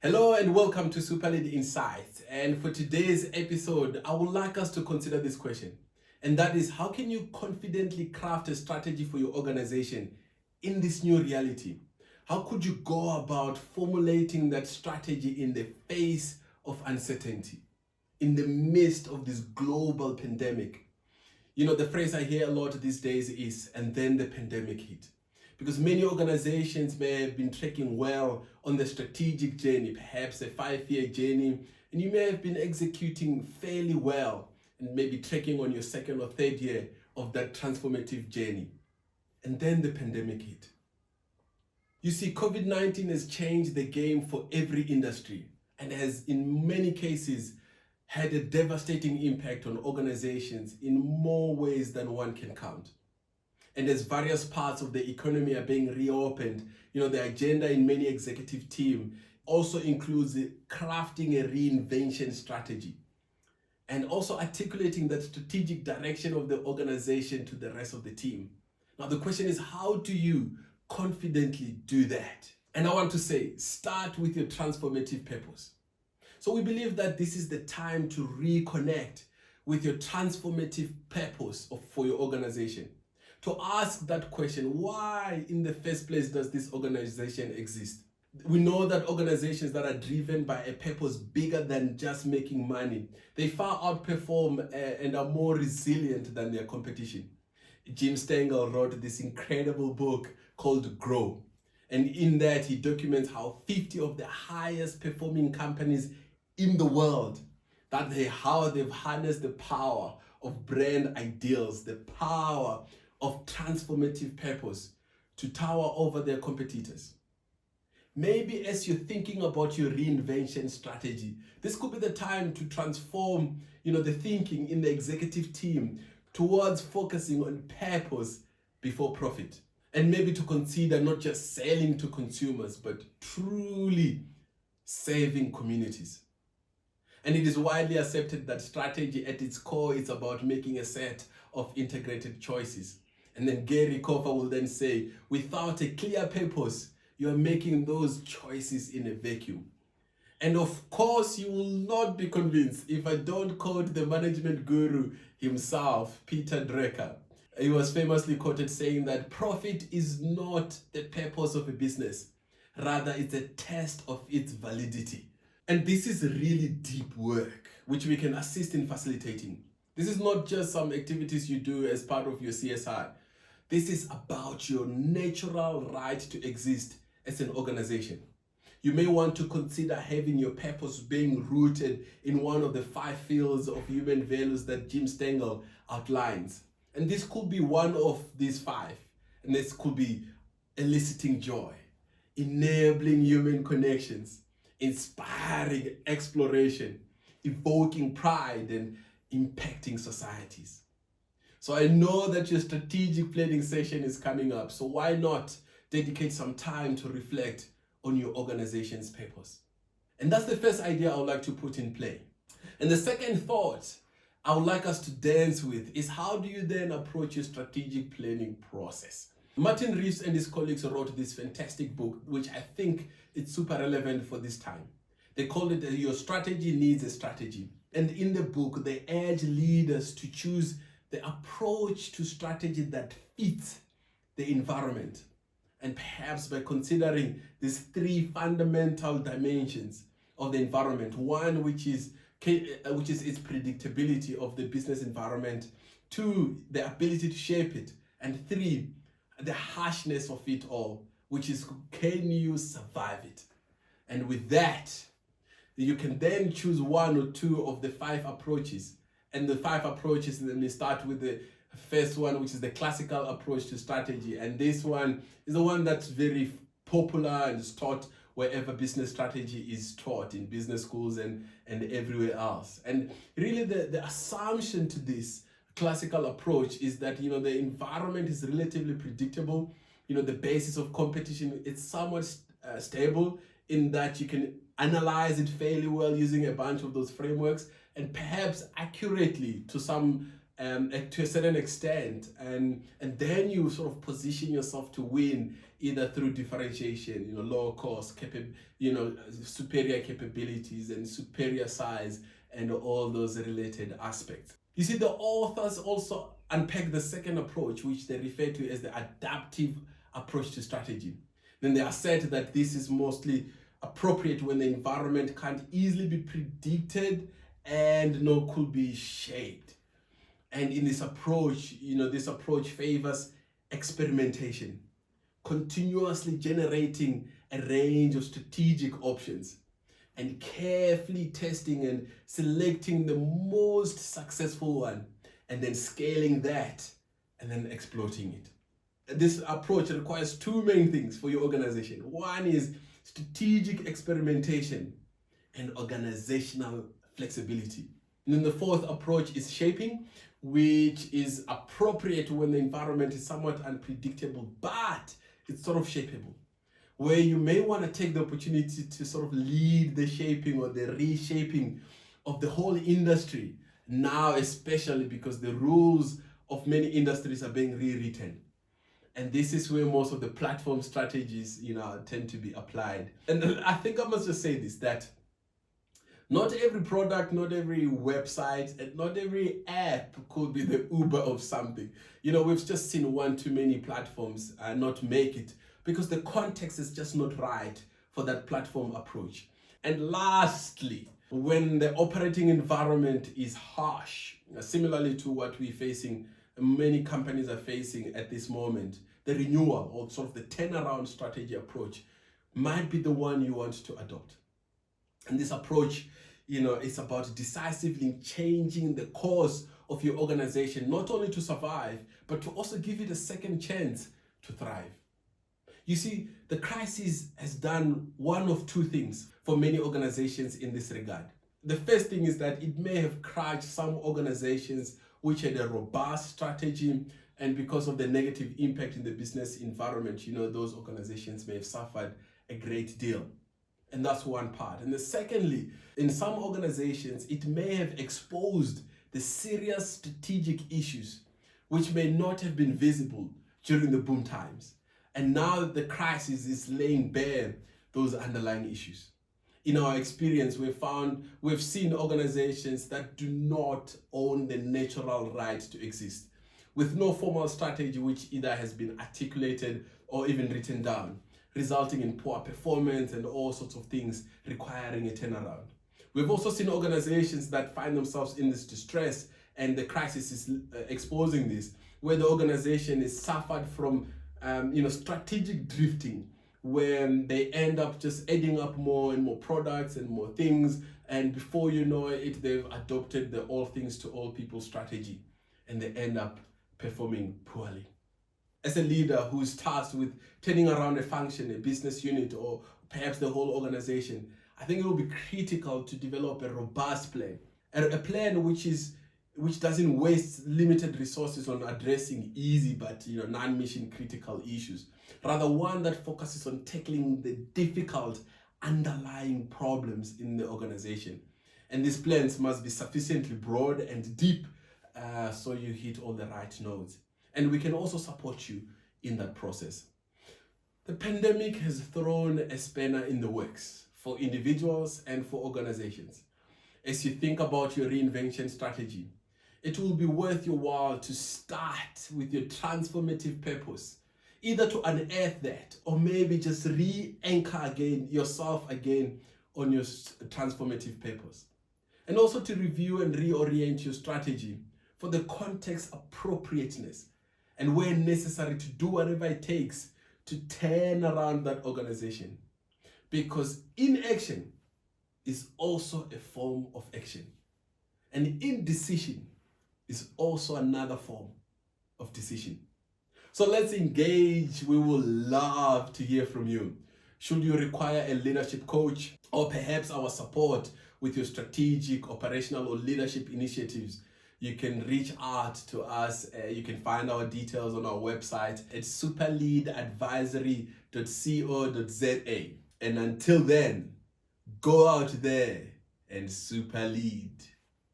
Hello and welcome to SuperLead Insights. And for today's episode, I would like us to consider this question. And that is, how can you confidently craft a strategy for your organization in this new reality? How could you go about formulating that strategy in the face of uncertainty, in the midst of this global pandemic? The phrase I hear a lot these days is, and then the pandemic hit. Because many organizations may have been tracking well on the strategic journey, perhaps a 5-year journey, and you may have been executing fairly well and maybe tracking on your second or third year of that transformative journey. And then the pandemic hit. You see, COVID-19 has changed the game for every industry and has, in many cases, had a devastating impact on organizations in more ways than one can count. And as various parts of the economy are being reopened, the agenda in many executive teams also includes crafting a reinvention strategy and also articulating that strategic direction of the organization to the rest of the team. Now, the question is, how do you confidently do that? And I want to say, start with your transformative purpose. So we believe that this is the time to reconnect with your transformative purpose for your organization. To ask that question, why in the first place does this organization exist? We know that organizations that are driven by a purpose bigger than just making money, they far outperform and are more resilient than their competition. Jim Stengel wrote this incredible book called Grow. And in that, he documents how 50 of the highest performing companies in the world, how they've harnessed the power of brand ideals, the power of transformative purpose to tower over their competitors. Maybe as you're thinking about your reinvention strategy, this could be the time to transform, the thinking in the executive team towards focusing on purpose before profit. And maybe to consider not just selling to consumers, but truly saving communities. And it is widely accepted that strategy at its core is about making a set of integrated choices. And then Gary Koffer will then say, without a clear purpose, you are making those choices in a vacuum. And of course, you will not be convinced if I don't quote the management guru himself, Peter Drucker. He was famously quoted saying that profit is not the purpose of a business. Rather, it's a test of its validity. And this is really deep work, which we can assist in facilitating. This is not just some activities you do as part of your CSI. This is about your natural right to exist as an organization. You may want to consider having your purpose being rooted in one of the 5 fields of human values that Jim Stengel outlines. And this could be one of these 5. And this could be eliciting joy, enabling human connections, inspiring exploration, evoking pride, and impacting societies. So I know that your strategic planning session is coming up, so why not dedicate some time to reflect on your organization's purpose? And that's the first idea I would like to put in play. And the second thought I would like us to dance with is, how do you then approach your strategic planning process? Martin Reeves and his colleagues wrote this fantastic book, which I think is super relevant for this time. They called it Your Strategy Needs a Strategy. And in the book, they urge leaders to choose the approach to strategy that fits the environment. And perhaps by considering these 3 fundamental dimensions of the environment. 1, which is its predictability of the business environment. 2, the ability to shape it. And 3, the harshness of it all, which is, can you survive it? And with that, you can then choose 1 or 2 of the 5 approaches. And the 5 approaches, then we start with the first one, which is the classical approach to strategy. And this one is the one that's very popular and is taught wherever business strategy is taught, in business schools and everywhere else. And really the assumption to this classical approach is that, the environment is relatively predictable. The basis of competition, it's somewhat stable in that you can analyze it fairly well using a bunch of those frameworks, and perhaps accurately to a certain extent, and then you sort of position yourself to win either through differentiation, lower cost, superior capabilities and superior size and all those related aspects. You see, the authors also unpack the second approach, which they refer to as the adaptive approach to strategy. Then they assert that this is mostly appropriate when the environment can't easily be predicted and could be shaped. And in this approach, this approach favors experimentation, continuously generating a range of strategic options and carefully testing and selecting the most successful one and then scaling that and then exploiting it. This approach requires two main things for your organization. One is strategic experimentation and organizational flexibility. And then the fourth approach is shaping, which is appropriate when the environment is somewhat unpredictable, but it's sort of shapeable, where you may want to take the opportunity to sort of lead the shaping or the reshaping of the whole industry now, especially because the rules of many industries are being rewritten. And this is where most of the platform strategies, tend to be applied. And I think I must just say this, that not every product, not every website, and not every app could be the Uber of something. We've just seen one too many platforms not make it because the context is just not right for that platform approach. And lastly, when the operating environment is harsh, similarly to what we're facing, many companies are facing at this moment, the renewal or sort of the turnaround strategy approach might be the one you want to adopt. And this approach, is about decisively changing the course of your organization, not only to survive, but to also give it a second chance to thrive. You see, the crisis has done one of two things for many organizations in this regard. The first thing is that it may have crushed some organizations which had a robust strategy, and because of the negative impact in the business environment, those organizations may have suffered a great deal. And that's one part. And secondly, in some organizations, it may have exposed the serious strategic issues which may not have been visible during the boom times. And now that the crisis is laying bare those underlying issues. In our experience, we've seen organizations that do not own the natural right to exist, with no formal strategy which either has been articulated or even written down, resulting in poor performance and all sorts of things requiring a turnaround. We've also seen organizations that find themselves in this distress, and the crisis is exposing this, where the organization is suffered from strategic drifting, where they end up just adding up more and more products and more things, and before you know it, they've adopted the all things to all people strategy, and they end up performing poorly. As a leader who's tasked with turning around a function, a business unit, or perhaps the whole organization, I think it will be critical to develop a robust plan, a plan which doesn't waste limited resources on addressing easy but non-mission critical issues. Rather, one that focuses on tackling the difficult underlying problems in the organization. And these plans must be sufficiently broad and deep so you hit all the right notes. And we can also support you in that process. The pandemic has thrown a spanner in the works for individuals and for organizations. As you think about your reinvention strategy, it will be worth your while to start with your transformative purpose, either to unearth that or maybe just re-anchor yourself again on your transformative purpose. And also to review and reorient your strategy for the context appropriateness, and where necessary to do whatever it takes to turn around that organization. Because inaction is also a form of action. And indecision is also another form of decision. So let's engage. We will love to hear from you. Should you require a leadership coach or perhaps our support with your strategic, operational, or leadership initiatives, you can reach out to us. You can find our details on our website at superleadadvisory.co.za. And until then, go out there and super lead.